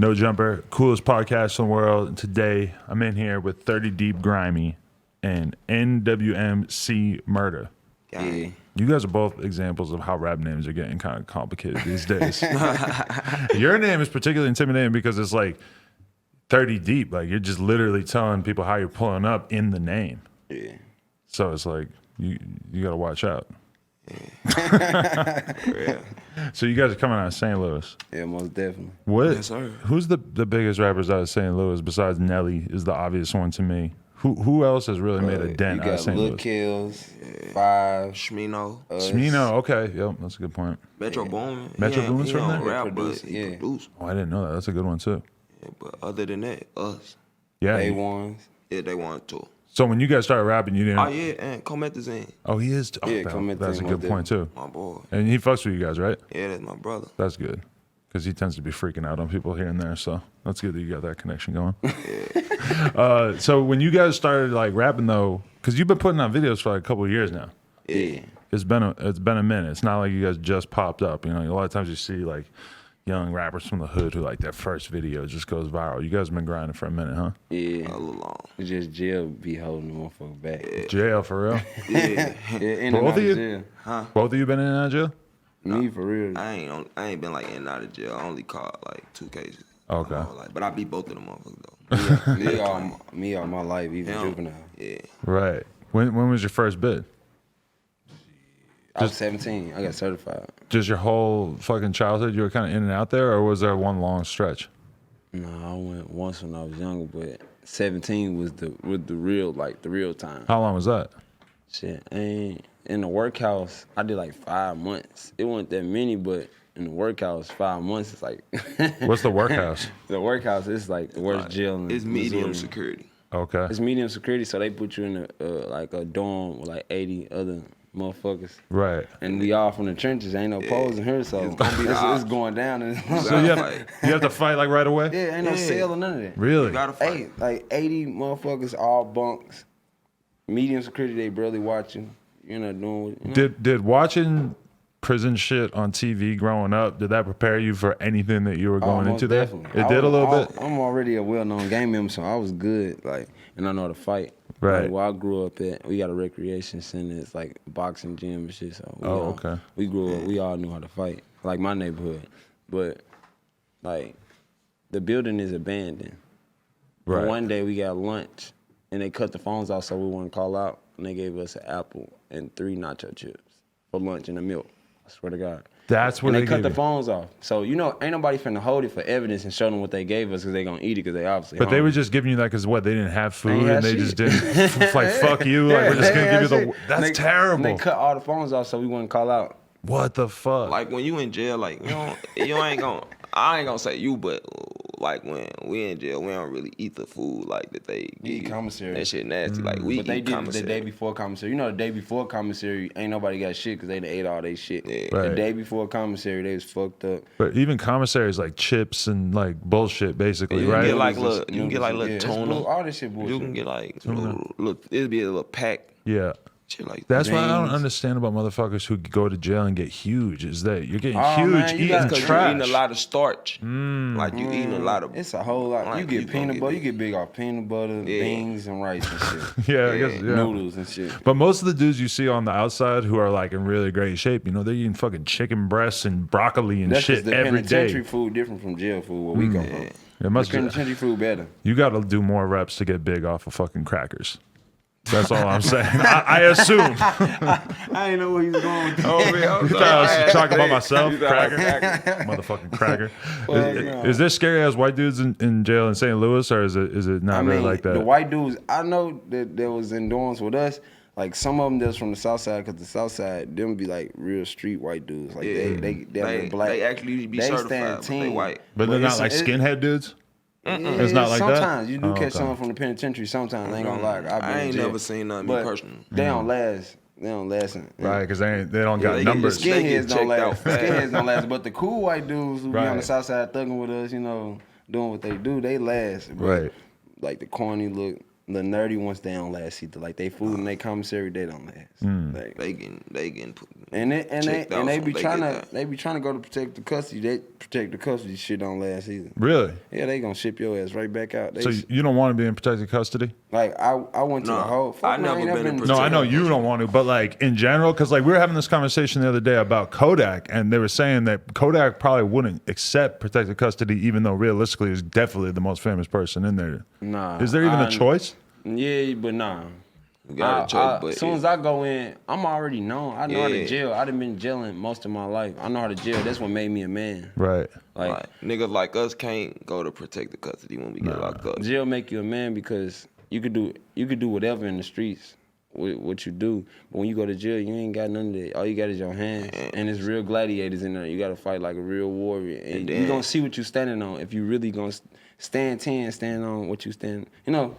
No Jumper, coolest podcast in the world. And today, I'm in here with 30 Deep Grimeyy and NWM Cee Murdaa. Yeah. You guys are both examples of how rap names are getting kind of complicated these days. Your name is particularly intimidating because it's like 30 deep. Like, you're just literally telling people how you're pulling up in the name. Yeah. So it's like, you got to watch out. Yeah. So you guys are coming out of St. Louis. Yeah, most definitely. What? Yes, sir. Who's the biggest rappers out of St. Louis besides Nelly is the obvious one to me. Who else has really made a dent out of St. Lil Louis? Kills, Five, Shmino. Smino, okay, yep, that's a good point. Metro Boomin. Metro Boomin's from there? Rap, but Producer, he yeah. produce. Oh, I didn't know that. That's a good one too. Yeah, but other than that, us. Yeah. Day Ones. Yeah, they want to. So when you guys started rapping, you didn't. Oh yeah, and Comethazine, Oh, he is. Oh, Yeah, come at that's a the good most point too. my boy. And he fucks with you guys, right? Yeah, that's my brother. That's good. Because he tends to be freaking out on people here and there. So that's good that you got that connection going. So when you guys started like rapping though, because you've been putting out videos for like a couple of years now. Yeah. It's been a minute. It's not like you guys just popped up. You know, a lot of times you see like young rappers from the hood who like their first video just goes viral. You guys have been grinding for a minute, huh? Yeah. A little long. It's just jail be holding the motherfucker back. Jail for real. Yeah. Yeah, in and Both out of you? of jail. Both of you been in and out of jail? Me for real. I ain't been like in and out of jail. I only caught like 2 cases. Okay. But I beat both of them motherfuckers though. Me all my life, even Yeah. juvenile. Yeah. Right. When was your first bid? I was 17. I got certified. Just your whole fucking childhood, you were kind of in and out there, or was there one long stretch? No, I went once when I was younger, but 17 was the real time. How long was that? Shit, and in the workhouse, I did like 5 months. It wasn't that many, but in the workhouse, 5 months, it's like. What's the workhouse? The workhouse is like the worst jail in It's medium Missouri. security. Okay. It's medium security, so they put you in like a dorm with like 80 other motherfuckers. Right. And we all from the trenches. Ain't no poles in here, so It's gonna be the it's ops. going down. And So you have to fight like right away? yeah, ain't no Yeah. cell or none of that. Really? You gotta fight. Like 80 motherfuckers, all bunks. Medium security, they barely watching. You're not doing what, you know? Did watching prison shit on TV growing up, did that prepare you for anything that you were going most into there? definitely. It did a little bit? I'm already a well-known gang member, so I was good, like, and I know how to fight. Right. Like, where I grew up at, we got a recreation center. It's like a boxing gym and shit. So okay. We grew up. We all knew how to fight, like my neighborhood. But like, the building is abandoned. Right. And one day we got lunch, and they cut the phones off so we wouldn't call out, and they gave us an apple and 3 nacho chips for lunch and a milk. I swear to God. That's what And they they cut gave the you. phones off. So, you know, ain't nobody finna hold it for evidence and show them what they gave us because they gonna eat it because they obviously But they hungry. were just giving you that because what? They didn't have food Ain't and had they shit. just didn't like fuck you. Like we're just they gonna give you ain't the. had shit. That's They- terrible. They cut all the phones off so we wouldn't call out. What the fuck? Like when you in jail, like you ain't gonna. I ain't gonna say you, but like when we in jail, we don't really eat the food like that they give eat you. commissary. That shit nasty. Like we But they eat did it commissary. the day before commissary. You know, the day before commissary, ain't nobody got shit because they done ate all they shit. Yeah. Right. The day before commissary, they was fucked up. But even commissary is like chips and like bullshit, basically, You can right? get like Noodles, little, you can get like little yeah, it's tuna. all this shit bullshit. You can get like little, it'd be a little pack, Yeah. shit like That's that. what I don't Beans. understand about motherfuckers who go to jail and get huge. Is that you're getting Oh, huge man, you eating gotta- Because you trash. eating a lot of starch. Like you eating a lot of. It's a whole lot. Like, you get you gonna peanut get butter. big. You get big off peanut butter, Yeah. beans, and rice and shit. Yeah, I guess. Yeah. Noodles and shit. But most of the dudes you see on the outside who are like in really great shape, you know, they're eating fucking chicken breasts and broccoli and That's 'cause shit the every penitentiary day. food different from jail food where we come from. It The must. penitentiary food better. You got to do more reps to get big off of fucking crackers. That's all I'm saying. I assume. I ain't know where he's going with that. Oh, man, You thought I was talking about myself? You thought I was Cracker. Motherfucking cracker. Well, Is this scary as white dudes in jail in St. Louis, or is it not really like that? the white dudes, I know that there was in dorms with us. Like some of them that's from the south side, cause the south side, them be like real street white dudes. Like Yeah. they're black. They actually be They certified, stand but they team. white. But they're not like it's- skinhead dudes? It's not like that? sometimes you do Oh, catch okay. someone from the penitentiary. Sometimes I ain't gonna lie. I've been I in ain't jail. never seen nothing me But personally. They don't last. They don't last. Right, because they don't got they get numbers. this- They get Skinheads don't checked out last. fast. Skinheads don't last. But the cool white dudes who be on Right. the south side thugging with us, you know, doing what they do, they last. But Right. like the corny look, the nerdy ones, they don't last either. Like they food and they commissary, they don't last. Like, They getting put, and they checked out be soon trying they to get they be trying to go to protect the custody. They protect the custody shit don't last either. Really? Yeah, they gonna ship your ass right back out. They, So you don't want to be in protected custody? like I went to No, the whole. I never been in No, I know you don't want to, but like in general, because like we were having this conversation the other day about Kodak, and they were saying that Kodak probably wouldn't accept protected custody, even though realistically is definitely the most famous person in there. Nah. Is there even a choice? Yeah, but nah. You got a choice, but as soon as I go in, I'm already known. I know how to Yeah. jail. I done been jailing most of my life. I know how to jail. That's what made me a man. Right. Like niggas like us can't go to protected custody when we get locked up. jail make you a man because you could do whatever in the streets with what you do. But when you go to jail, you ain't got none of that. All you got is your hands. And it's real gladiators in there. You got to fight like a real warrior. And you going to see what you standing on. If you really going to stand on what you stand,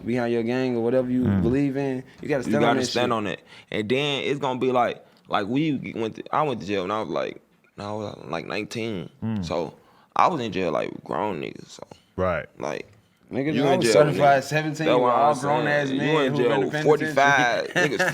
behind your gang or whatever you believe in, you got to stand on that You gotta stand shit. on that. And then it's gonna be like I went to jail when I was like 19. So I was in jail like with grown niggas. So Right. like Niggas, you I in was jail, certified nigga. 17 That's with what all I'm grown ass saying. men You in who jail been to with penitentiary. 45, niggas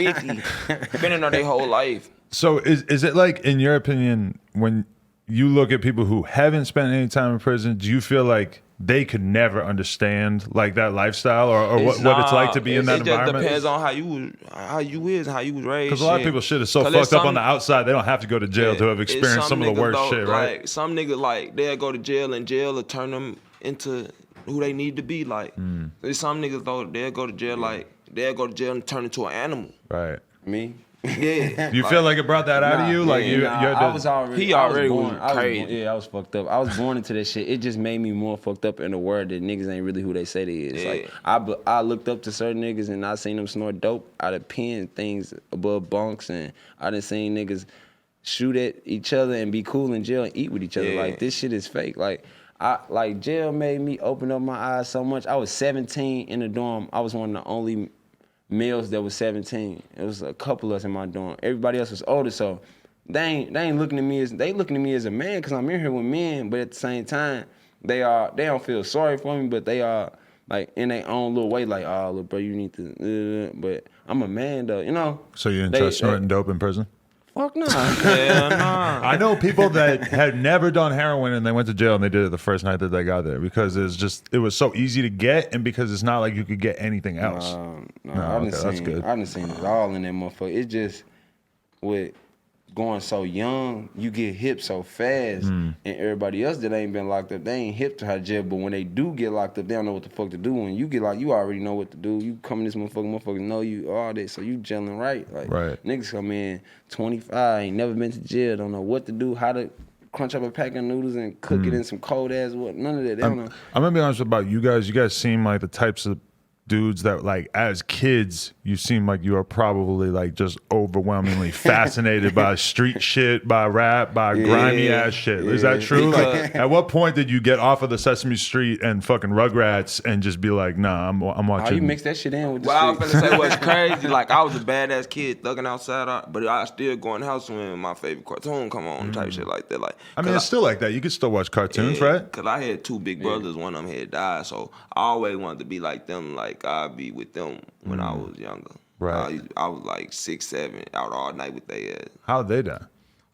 50. Been in there their whole life. So is it like, in your opinion, when you look at people who haven't spent any time in prison, do you feel like they could never understand like that lifestyle or what it's like to be in that environment? It just depends on how you was raised. Because a lot of people shit is so fucked up on the outside, they don't have to go to jail to have experienced some of the worst shit, right? Like some niggas, like they'll go to jail and jail will turn them into who they need to be. Like there's some niggas though, they'll go to jail and turn into an animal. Right. Me? Yeah. You feel like it brought that out of you? Like I was already. He already was born. crazy. I was fucked up. I was born into that shit. It just made me more fucked up in the world that niggas ain't really who they say they is. Yeah. Like I looked up to certain niggas and I seen them snort dope out of pen things above bunks, and I done seen niggas shoot at each other and be cool in jail and eat with each other. Yeah. Like this shit is fake. Like jail made me open up my eyes so much. I was 17 in the dorm. I was one of the only males that was 17. It was a couple of us in my dorm. Everybody else was older, so they ain't looking at me as a man because I'm in here with men. But at the same time, they don't feel sorry for me, but they are like in their own little way, like, oh, little bro, you need to. But I'm a man though, So you didn't try snorting dope in prison? Fuck no. Yeah, nah. I know people that had never done heroin and they went to jail and they did it the first night that they got there because it was so easy to get and because it's not like you could get anything else. That's good. I done seen it all in that motherfucker. It's just with going so young, you get hip so fast, and everybody else that ain't been locked up, they ain't hip to how jail. But when they do get locked up, they don't know what the fuck to do. When you get locked, you already know what to do. You come in this motherfucker know you all that, so you gelling right. Like Right. niggas come in 25, ain't never been to jail, don't know what to do, how to crunch up a pack of noodles and cook it in some cold ass what. None of that. They don't know. I'm gonna be honest about you guys. You guys seem like the types of dudes that, like, as kids, you seem like you are probably like just overwhelmingly fascinated by street shit, by rap, by grimy ass shit. Is that true? Like, at what point did you get off of the Sesame Street and fucking Rugrats and just be like, nah, I'm watching? How you mix that shit in with the What I was streets? finna say was crazy. Like I was a badass kid thugging outside, but I still go in the house when my favorite cartoon come on, type shit like that. Like I mean, it's still like that. You can still watch cartoons, yeah, right? Cause I had two big brothers, one of them had died, so I always wanted to be like them. Like I'd be with them when I was younger. Right. I was like 6, 7, out all night with their ass. How'd they die?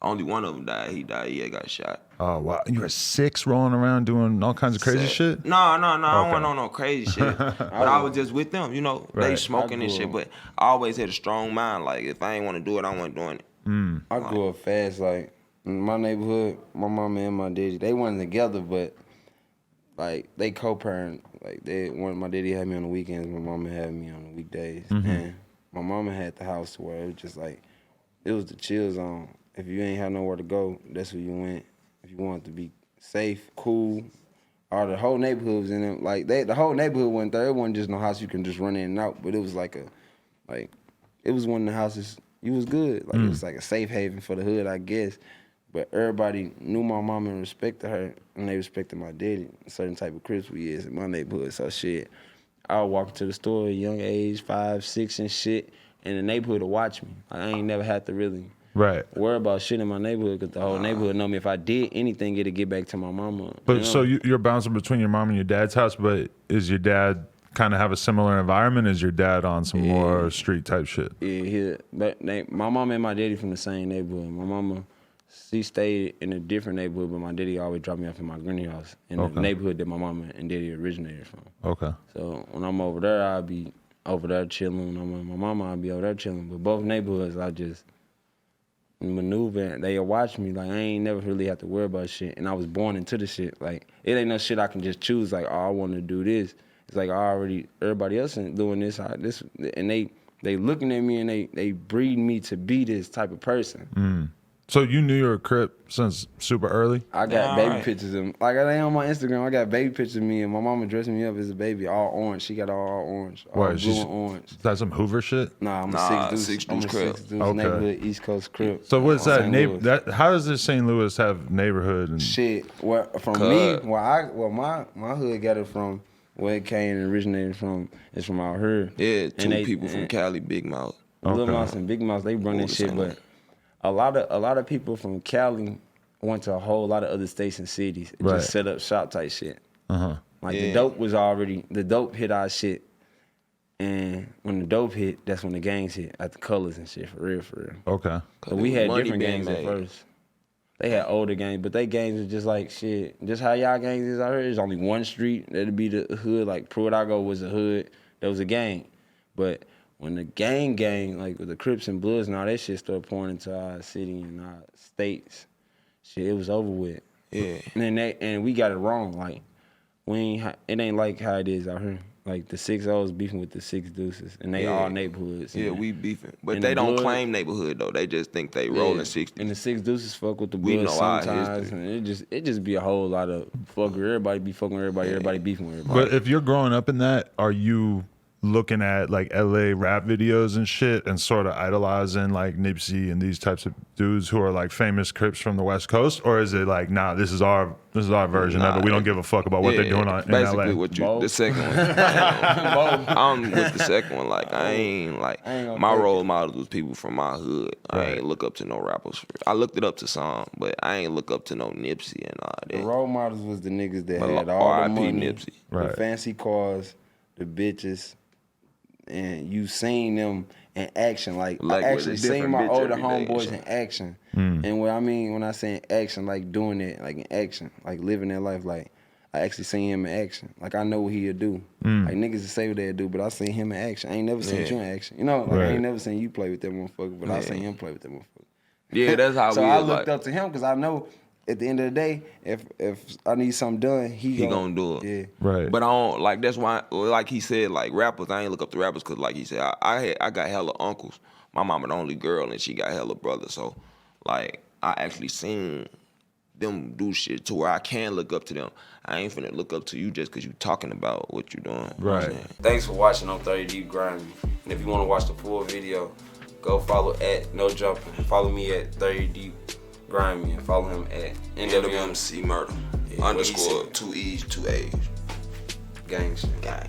Only one of them died. He died. He had got shot. Oh wow! You were 6 rolling around doing all kinds of crazy shit. No. I wasn't on no crazy shit. But I was just with them. They Right. smoking and shit. But I always had a strong mind. Like if I ain't want to do it, I wasn't doing it. I grew up fast. Like in my neighborhood, my mama and my daddy, they wasn't together, but like they co-parent. Like my daddy had me on the weekends, my mama had me on the weekdays, and my mama had the house to where it was just like it was the chill zone. If you ain't had nowhere to go, that's where you went. If you wanted to be safe, cool, or the whole neighborhood was in it. Like the whole neighborhood went there. It wasn't just no house you can just run in and out, but it was like it was one of the houses. You was good. Like it was like a safe haven for the hood, I guess. But everybody knew my mama and respected her, and they respected my daddy. A certain type of Crips we is in my neighborhood. So shit, I would walk to the store at a young age, 5, 6 and shit, and the neighborhood would watch me. Like, I ain't never had to really worry about shit in my neighborhood because the whole neighborhood know me. If I did anything, it'd get back to my mama. But so you're bouncing between your mom and your dad's house, but is your dad kind of have a similar environment? Is your dad on some more street type shit? Yeah, but my mama and my daddy from the same neighborhood. My mama, she stayed in a different neighborhood, but my daddy always dropped me off in my granny house in the neighborhood that my mama and daddy originated from. Okay. So when I'm over there, I'll be over there chilling. When I'm with my mama, I'll be over there chilling. But both neighborhoods, I just maneuver. They'll watch me. Like, I ain't never really have to worry about shit. And I was born into the shit. Like, it ain't no shit I can just choose. Like, oh, I want to do this. It's like everybody else ain't doing this. And they looking at me and they breed me to be this type of person. So you knew you were a Crip since super early? I got baby pictures of like I on my Instagram. I got baby pictures of me and my mama dressing me up as a baby, all orange. She got all orange, all blue and orange. Is that some Hoover shit? Nah, I'm a six deuce Crip. Neighborhood East Coast Crip. So what's that? How does this St. Louis have neighborhood and shit? Well, from me, my hood got it from. Where it came and originated from is from out here. Yeah, two people from Cali, Big Mouth. Little Mouse and Big Mouse, they run that shit, but a lot of people from Cali went to a whole lot of other states and cities and just set up shop type shit. Like the dope hit our shit, and when the dope hit, that's when the gangs hit, like the colors and shit, for real. Okay. So we had different gangs at first. They had older gangs, but they gangs was just like shit. Just how y'all gangs is out here. There's only one street. That'd be the hood. Like Pruitt-Argo was a hood. There was a gang. But when the gang, like with the Crips and Bloods and all that shit started pouring into our city and our states, shit, it was over with. Yeah. And we got it wrong. Like it ain't like how it is out here. Like the 6-0s beefing with the 6 deuces, and they all neighborhoods. Yeah, we beefing, but they don't claim neighborhood though. They just think they rolling 60. And the 6 deuces fuck with the Bloods sometimes, and it just be a whole lot of fuckery. Everybody be fucking with everybody. Everybody beefing with everybody. But if you're growing up in that, are you looking at like LA rap videos and shit and sort of idolizing like Nipsey and these types of dudes who are like famous Crips from the West Coast, or is it like, nah, this is our version of it. We don't give a fuck about what they're doing in LA. Basically, what you the second one. I'm with the second one. Like I ain't my role models was people from my hood. I ain't look up to no rappers. I looked it up to some, but I ain't look up to no Nipsey and all that. The role models was the niggas that had all the money, Nipsey. The fancy cars, the bitches. And you seen them in action. Like I actually seen my older homeboys in action. And what I mean when I say in action, like doing it, like in action, like living their life, like I actually seen him in action. Like I know what he'll do. Like niggas will say what they'll do, but I seen him in action. I ain't never seen you in action. You know, like I ain't never seen you play with that motherfucker, but I seen him play with that motherfucker. Yeah, that's how so I looked up to him because I know at the end of the day, if I need something done, he gonna do it. Yeah. Right. But I don't, like, that's why, like he said, like rappers, I ain't look up to rappers because, like he said, I got hella uncles. My mama the only girl and she got hella brothers. So, like, I actually seen them do shit to where I can look up to them. I ain't finna look up to you just because you talking about what you doing. Right. Thanks for watching on 30 Deep Grimeyy. And if you want to watch the full video, go follow at No Jumping. Follow me at 30 Deep Grimeyy and follow him at NWM Cee Murdaa. _ 2 E's, 2 A's. Gang shit. Gang.